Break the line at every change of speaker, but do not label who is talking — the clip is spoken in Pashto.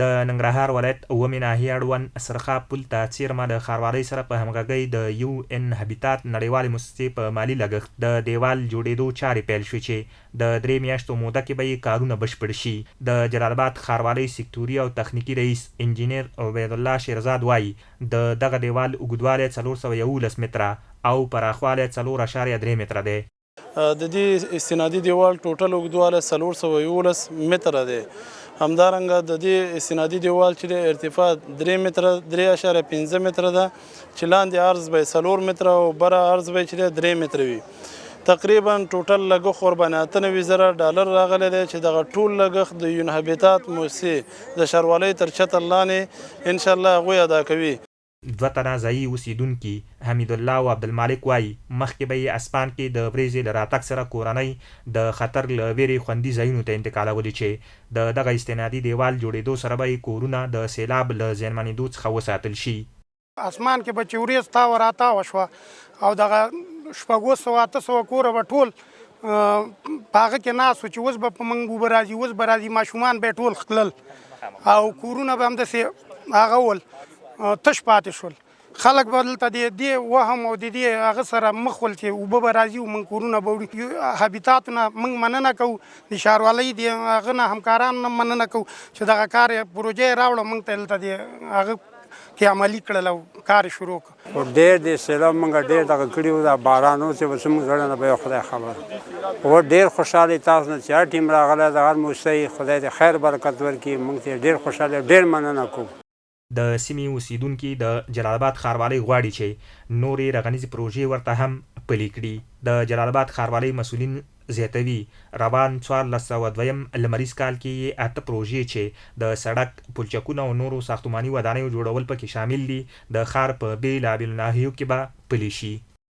د ننګرهار ولایت اومې ناحیې اړوند سرخا پل ته څیرمه د ښاروالۍ سره په همغږۍ د یو ان هابیتات نړیوالې موسسې په مالي لګښت د دیوال جوړېدو چارې پیل شوې چې د 3 میاشتو موده کې به یې کارونه بشپړ شي. د جلال آباد ښاروالۍ سکتوري او تخنیکي رئیس انجینیر عبید الله شیرزاد وایي د دغه دیوال اوږدوالی 411 متره او پراخوالی 4.3 متره دی.
د دې استنادي دیوال ټوټل اوږدوالی 411 متره دی. همدارنګه د دې استنادي دیوال چې دی ارتفاع 3 متره 3.5 متره ده چې لاندې عرض به 4 متره او بره عرض به چې دی 3 متره وي. تقریبا ټوټل لګښت ورباندې 98,000 ډالر راغلی دی چې دغه ټول لګښت د یون هابیتات موسسې د ښاروالۍ تر چتر لاندې انشاءالله هغوی ادا کوي.
2 تنه ځایي اوسیدونکي حمید الله او عبدالمالک وایي مخکې به یې اسمان کې د ورېځې له راتګ سره کورنۍ د خطر له ویرې خوندي ځایونو ته انتقالولي چې د دغه استنادي دیوال جوړېدو سره به یې کورونه د سیلاب له زیانمنېدو څخه وساتل شي.
اسمان کې به چې ورېځ تاوه راتاوه شوه او دغه 700-800 کوره به ټول په هغه کې ناست وو چې اوس به په موږ اوبه راځي اوس به راځي ماشومان به یې ټول خلل او کورونه به همداسې هغه ول تش پاتې شول. خلک به دلته د دې وهم او د دې هغه سره مخ ول چې اوبه به راځي او موږ کورونه به وړي. هابیتاتو نه موږ مننه کوو، د ښاروالۍ د هغه نه همکارانو نه مننه کوو چې دغه کار یې پروژه یې راوړه موږ ته دلته د هغه کې عملي کړل او کار یې شروع کړ.
خو ډېر د سیلاب موږ ډېر دغه کړي وو، دا باران و چې اوس موږ زړه نه به خدای خبر. و ډېر خوشحاله تاسو نه چې هر ټیم راغلی د هر موسسې خدای دې خیر برکت ورکړي. موږ ته ډېر خوشحاله ډېر مننه کوو.
د سیمې اوسیدونکي د جلال آباد ښاروالۍ غواړي چې نورې رغنیزې پروژې ورته هم پلي کړي. د جلال آباد ښاروالۍ مسؤلین زیاتوي روان 1402 لمریز کال کې 8 پروژې چې د سړک، پلچکونو او نورو ساختماني ودانیو جوړول پکې شامل دي د ښار په بېلابېلو ناحیو کې به پلي شي.